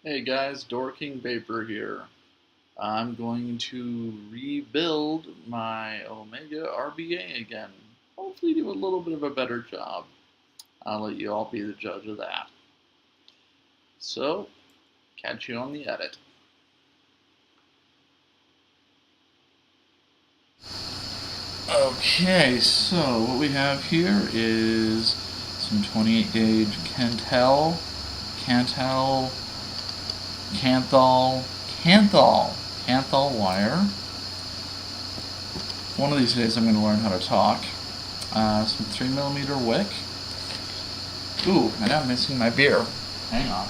Hey guys, DorkingVaper here. I'm going to rebuild my Omega RBA again. Hopefully do a little bit of a better job. I'll let you all be the judge of that. So, catch you on the edit. Okay, so what we have here is some 28 gauge Canthal wire. One of these days I'm going to learn how to talk. Some 3mm wick. Ooh, and I'm missing my beer. Hang on.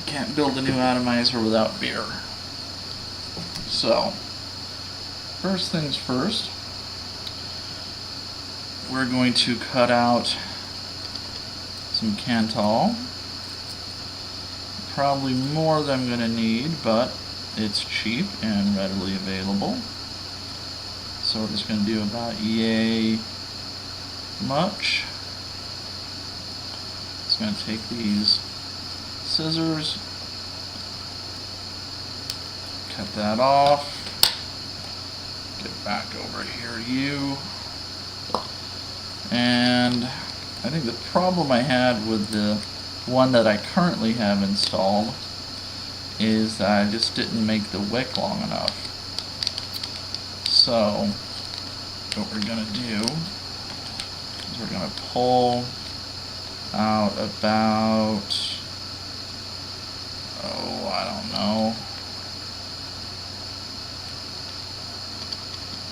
Can't build a new atomizer without beer. So, first things first, we're going to cut out some Canthal. Probably more than I'm going to need, but it's cheap and readily available. So we're just going to do about yay much. Just going to take these scissors, cut that off, get back over here to you. And I think the problem I had with the one that I currently have installed is that I just didn't make the wick long enough. So what we're going to do is we're going to pull out about, I don't know,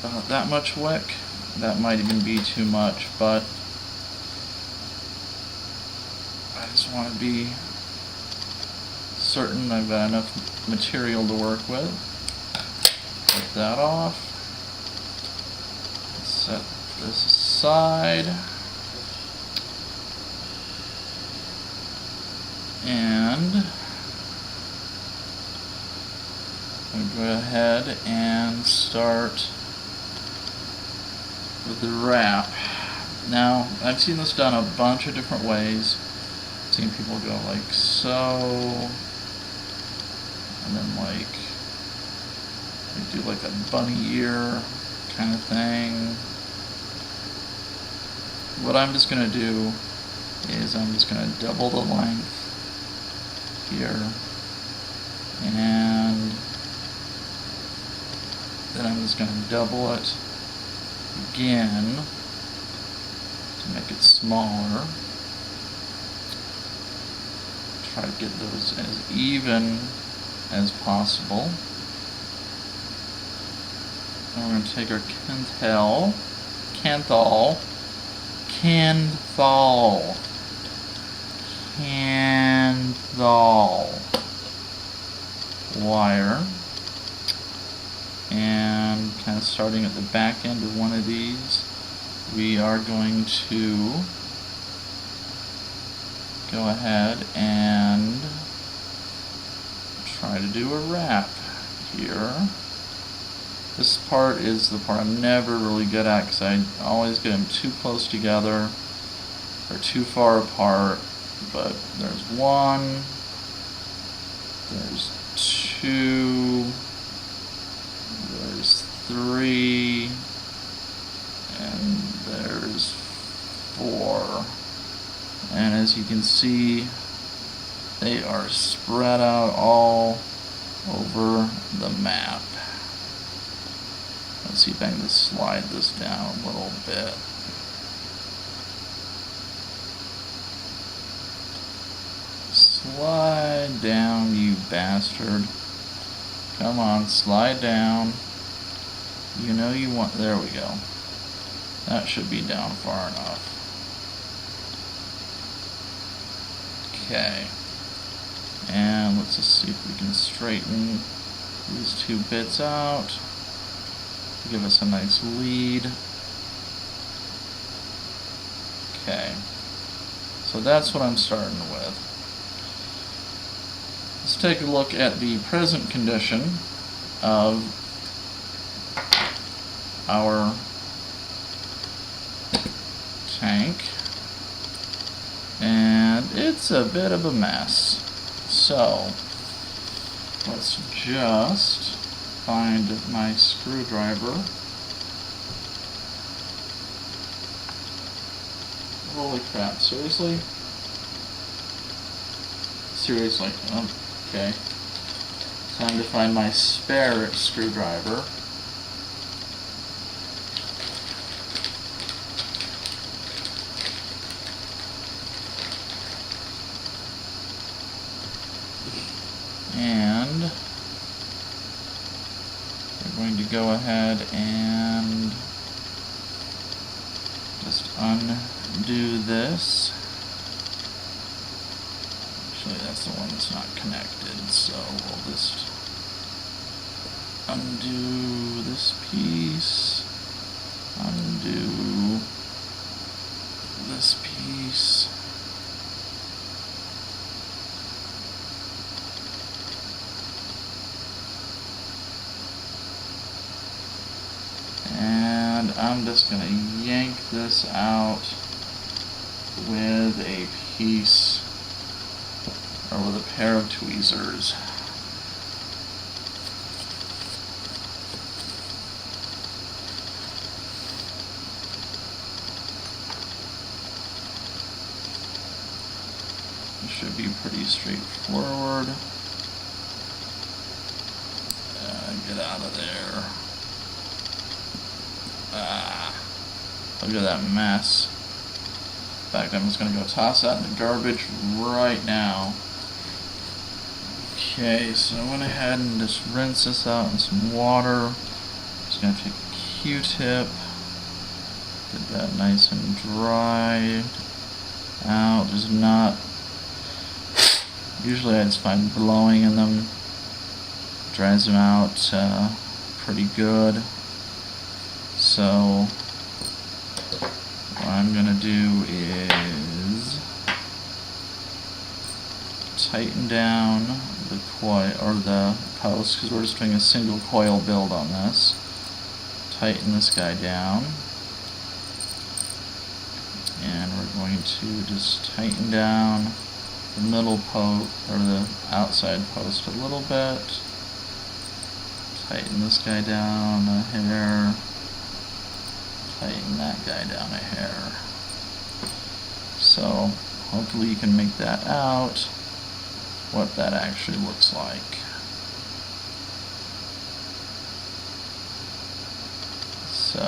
about that much wick. That might even be too much, but I just want to be certain I've got enough material to work with. Put that off. Set this aside. And I'm going to go ahead and start with the wrap. Now, I've seen this done a bunch of different ways. I've seen people go like so, and then like they do like a bunny ear kind of thing. What I'm just going to do is I'm just going to double the length here, and then I'm just going to double it again to make it smaller. Try to get those as even as possible. And we're going to take our Canthal wire, and kind of starting at the back end of one of these, we are going to go ahead and try to do a wrap here. This part is the part I'm never really good at because I always get them too close together or too far apart. But there's one, there's two, there's three, and there's four. And as you can see, they are spread out all over the map. Let's see if I can just slide this down a little bit. Slide down, you bastard. Come on, slide down. You know you want, there we go. That should be down far enough. Okay. And let's just see if we can straighten these two bits out. Give us a nice lead. Okay. So that's what I'm starting with. Let's take a look at the present condition of our tank, and it's a bit of a mess. So let's just find my screwdriver. Holy crap, seriously? Seriously, okay. Time to find my spare screwdriver. And we're going to go ahead and just undo this. Actually, that's the one that's not connected, so we'll just undo this piece, undo this piece. And I'm just going to yank this out with a piece, or with a pair of tweezers. It should be pretty straightforward. Get out of there. Look at that mess. In fact, I'm just going to go toss that in the garbage right now. Okay, so I went ahead and just rinse this out in some water. Just going to take a Q-tip, get that nice and dry out. Just not. Usually I just find blowing in them dries them out pretty good. So what I'm going to do is tighten down the coil, or the post, because we're just doing a single coil build on this. Tighten this guy down, and we're going to just tighten down the middle post, or the outside post a little bit. Tighten this guy down a hair. Tighten that guy down a hair. So hopefully you can make that out, what that actually looks like. So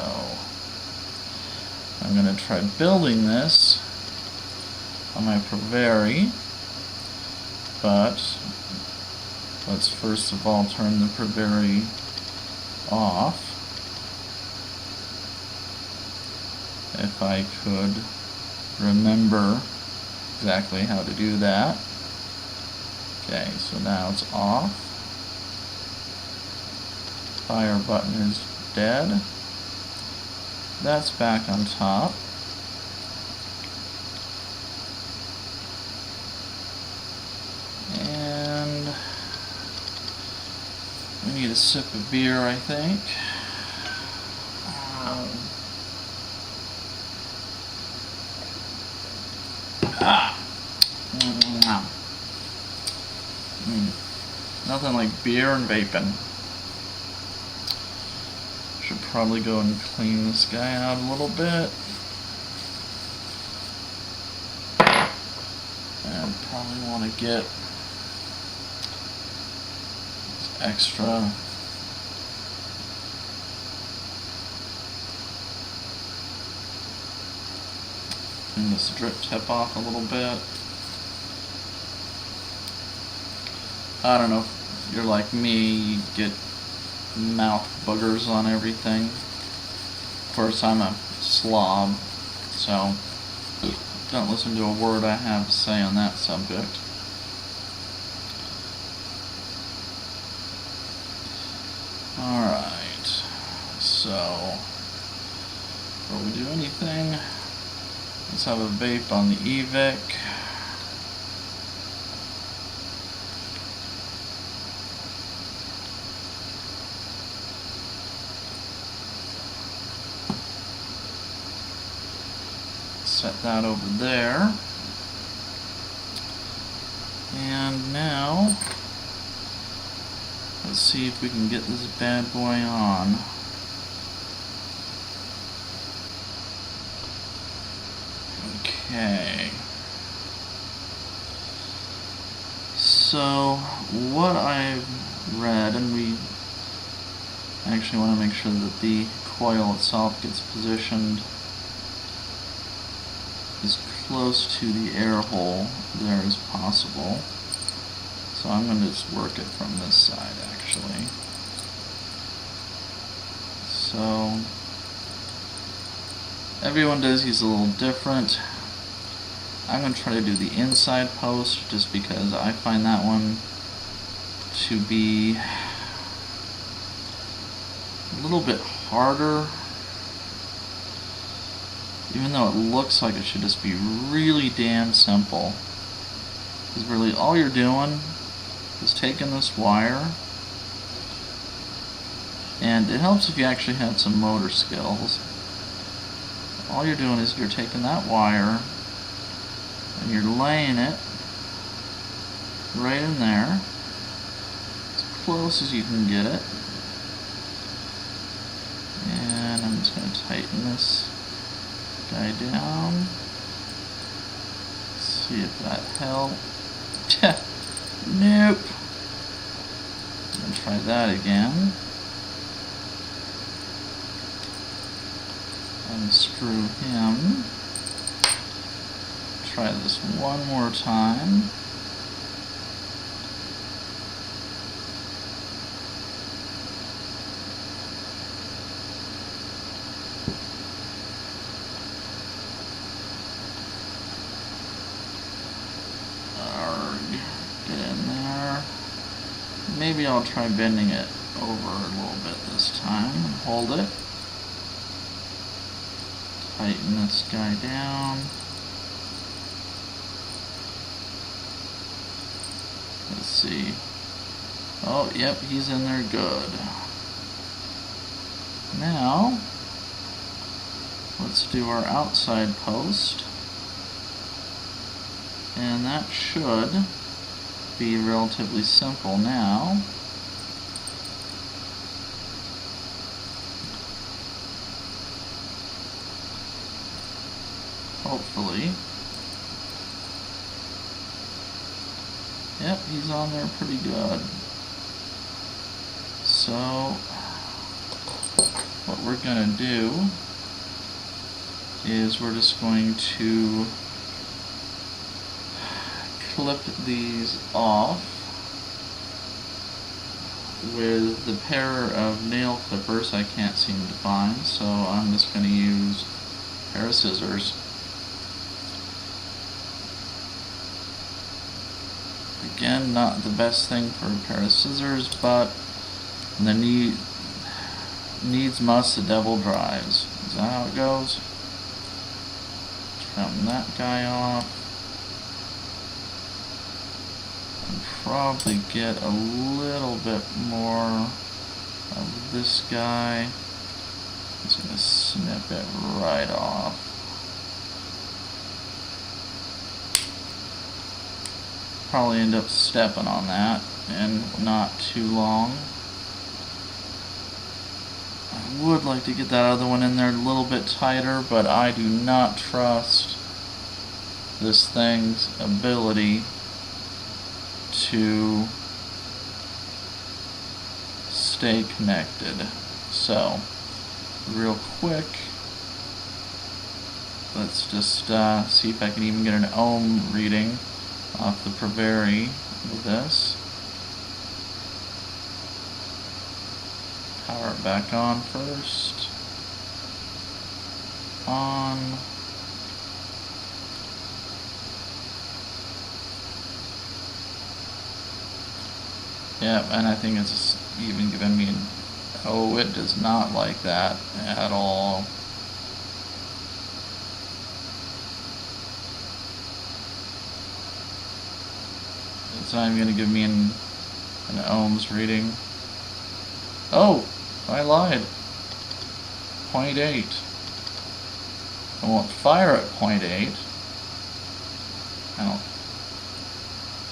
I'm going to try building this on my Preveri, but let's first of all turn the Preveri off. If I could remember exactly how to do that. Okay, so now it's off. Fire button is dead. That's back on top. And we need a sip of beer, I think. Nothing like beer and vaping. Should probably go and clean this guy out a little bit. And probably want to get this extra clean this drip tip off a little bit. I don't know if you're like me, you get mouth boogers on everything. Of course, I'm a slob, so don't listen to a word I have to say on that subject. Alright, so before we do anything, let's have a vape on the e-vic. set that over there. And now, let's see if we can get this bad boy on. Okay. So, what I've read, and we actually want to make sure that the coil itself gets positioned as close to the air hole there as possible. So I'm going to just work it from this side actually. So everyone does these a little different. I'm going to try to do the inside post just because I find that one to be a little bit harder, even though it looks like it should just be really damn simple. Because really all you're doing is taking this wire, and it helps if you actually have some motor skills. All you're doing is you're taking that wire and you're laying it right in there, as close as you can get it. And I'm just going to tighten this guy down. See if that helped. Nope. I'm going to try that again. Unscrew him. Try this one more time. Get in there. Maybe I'll try bending it over a little bit this time. Hold it. Tighten this guy down. Let's see. Oh, yep, he's in there good. Now, let's do our outside post. And that should be relatively simple now. Hopefully. Yep, he's on there pretty good. So, what we're going to do is we're just going to clip these off with the pair of nail clippers I can't seem to find, so I'm just going to use a pair of scissors. Again, not the best thing for a pair of scissors, but the needs must, the devil drives. Is that how it goes? Trim that guy off. And probably get a little bit more of this guy. I'm just going to snip it right off. Probably end up stepping on that in not too long. I would like to get that other one in there a little bit tighter, but I do not trust this thing's ability to stay connected. So, real quick, let's just see if I can even get an ohm reading off the Preveri with this. Power it back on first. On. Yep, and I think it's even giving me oh, it does not like that at all. It's not even going to give me an ohms reading. Oh, I lied. 0.8. I won't fire at 0.8.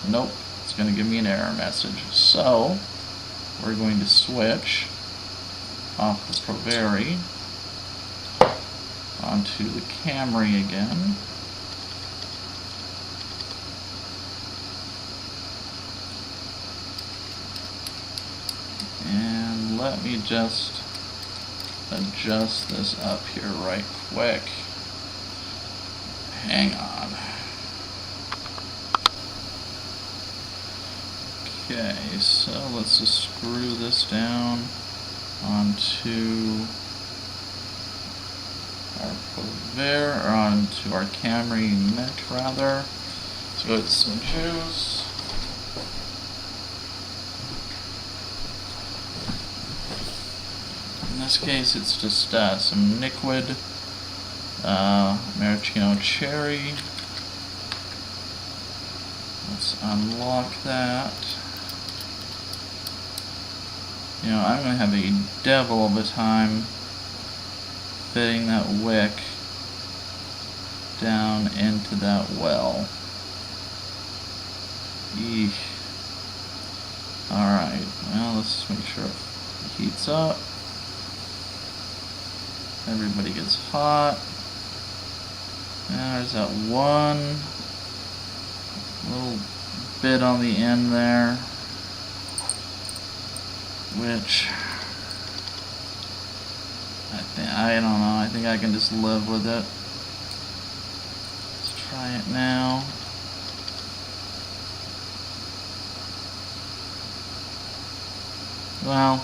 Nope, it's going to give me an error message. So, we're going to switch off the Provari onto the Camry again. And let me just adjust this up here right quick. Hang on. Okay, so let's just screw this down onto our Provari, or onto our Camry Met rather. Let's go with some juice. In this case, it's just some liquid maraschino cherry. Let's unlock that. You know, I'm going to have a devil of a time fitting that wick down into that well. Eesh. Alright, well, let's make sure it heats up. Everybody gets hot. Now there's that one little bit on the end there, which I don't know, I think I can just live with it. Let's try it now. Well,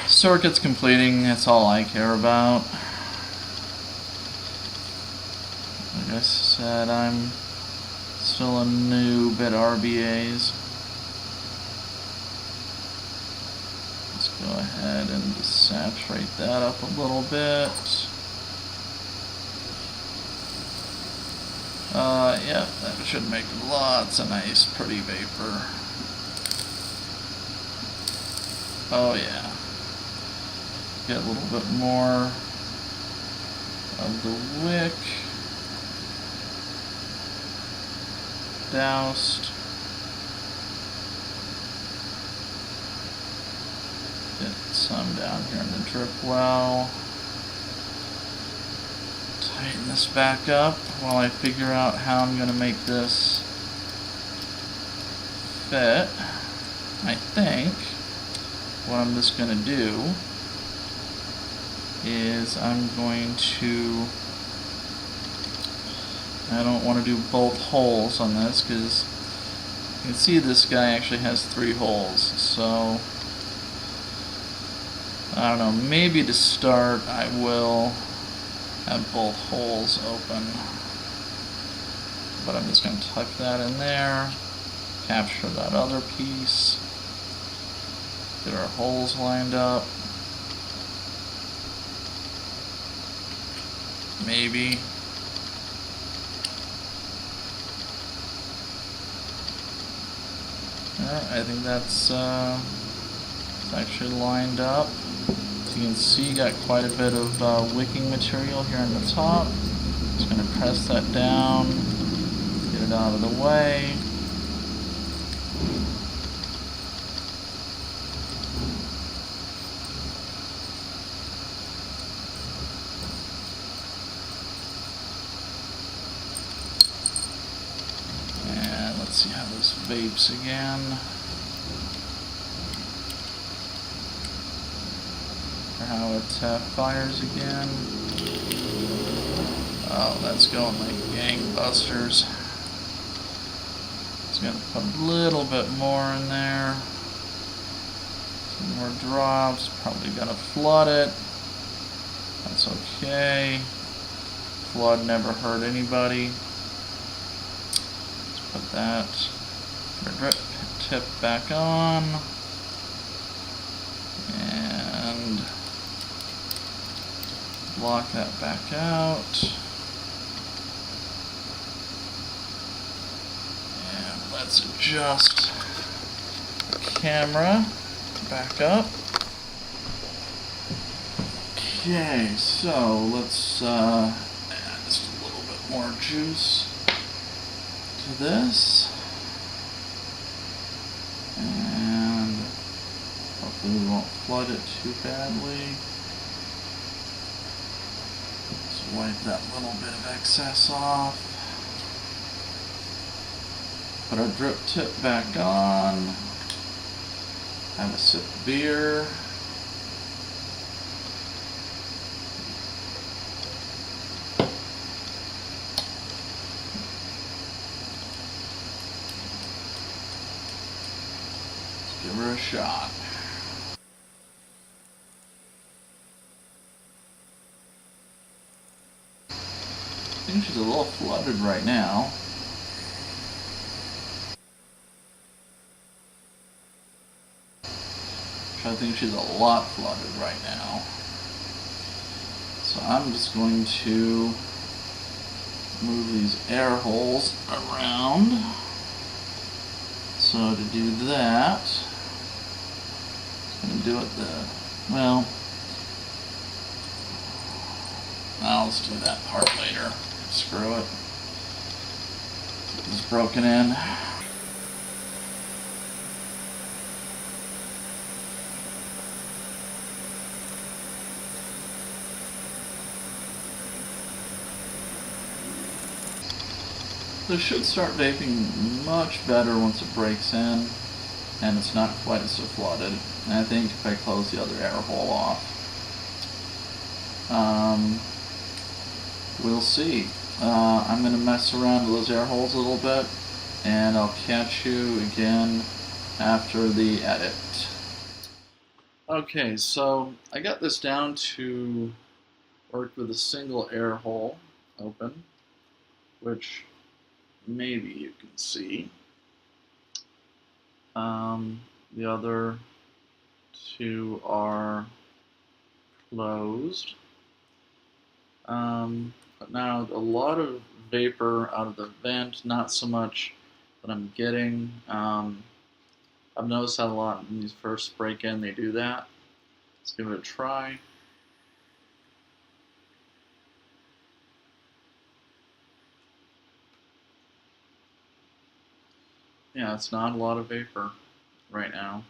circuit's completing, that's all I care about. Like I said, I'm still a noob at RBAs. Let's go ahead and just saturate that up a little bit. Yeah, that should make lots of nice, pretty vapor. Oh yeah. Get a little bit more of the wick doused. Get some down here in the drip well. Tighten this back up while I figure out how I'm going to make this fit. I think what I'm just going to do is I'm going to, I don't want to do both holes on this because you can see this guy actually has 3 holes, so I don't know, maybe to start I will have both holes open, but I'm just going to tuck that in there, capture that other piece, get our holes lined up. Maybe. I think that's it's actually lined up. As you can see, got quite a bit of wicking material here on the top. Just going to press that down, get it out of the way. Let's see how this vapes again. Or how it fires again. Oh, that's going like gangbusters. It's going to put a little bit more in there. Some more drops. Probably going to flood it. That's okay. Flood never hurt anybody. Put that drip tip back on, and lock that back out, and let's adjust the camera back up. Okay, so let's more juice to this. And hopefully we won't flood it too badly. Just wipe that little bit of excess off. Put our drip tip back on. Have a sip of beer. Let's give her a shot. I think she's a little flooded right now. I think she's a lot flooded right now. So I'm just going to move these air holes around. So to do that, I'm going to do it well, let's do that part later. Screw it. Get this broken in. This should start vaping much better once it breaks in and it's not quite so flooded. And I think if I close the other air hole off, we'll see. I'm going to mess around with those air holes a little bit and I'll catch you again after the edit. Okay, so I got this down to work with a single air hole open, which maybe you can see. The other two are closed. But now a lot of vapor out of the vent, not so much that I'm getting. I've noticed that a lot when these first break in, they do that. Let's give it a try. Yeah, it's not a lot of vapor right now.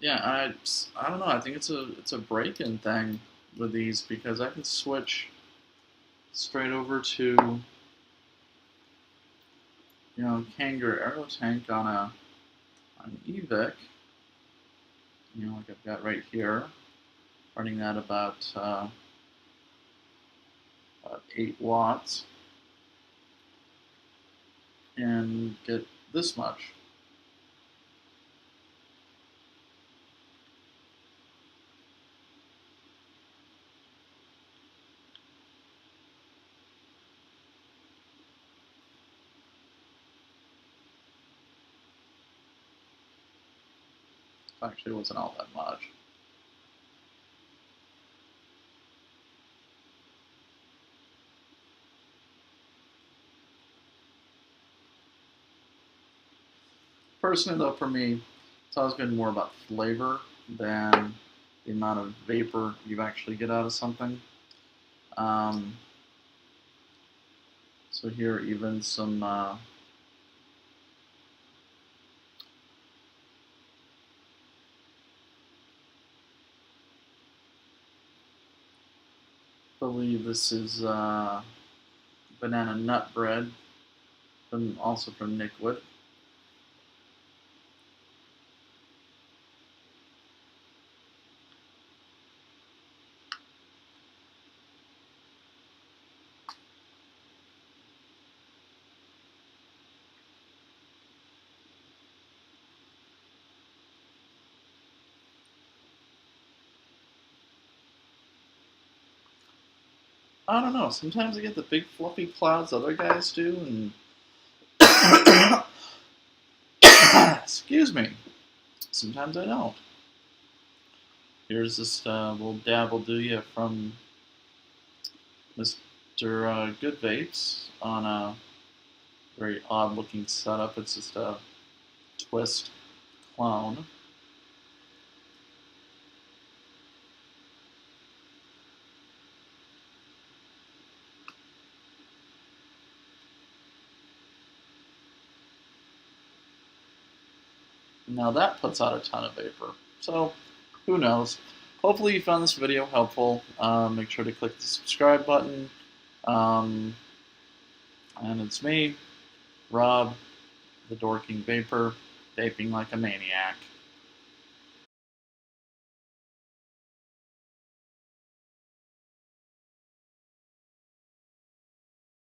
Yeah, I don't know. I think it's a break-in thing with these because I can switch straight over to Kangaroo Aero Tank on an e-vic. Like I've got right here, running that about 8 watts, and get this much. Actually, it wasn't all that much. Personally, though, for me, it's always been more about flavor than the amount of vapor you actually get out of something. So here, even some I believe this is banana nut bread, also from Nickwood. I don't know, sometimes I get the big fluffy clouds other guys do, and excuse me, sometimes I don't. Here's this little dab will do you from Miss They're good vapes on a very odd looking setup. It's just a twist clone. Now that puts out a ton of vapor. So who knows? Hopefully you found this video helpful. Make sure to click the subscribe button. And it's me, Rob, the DorkingVaper, vaping like a maniac.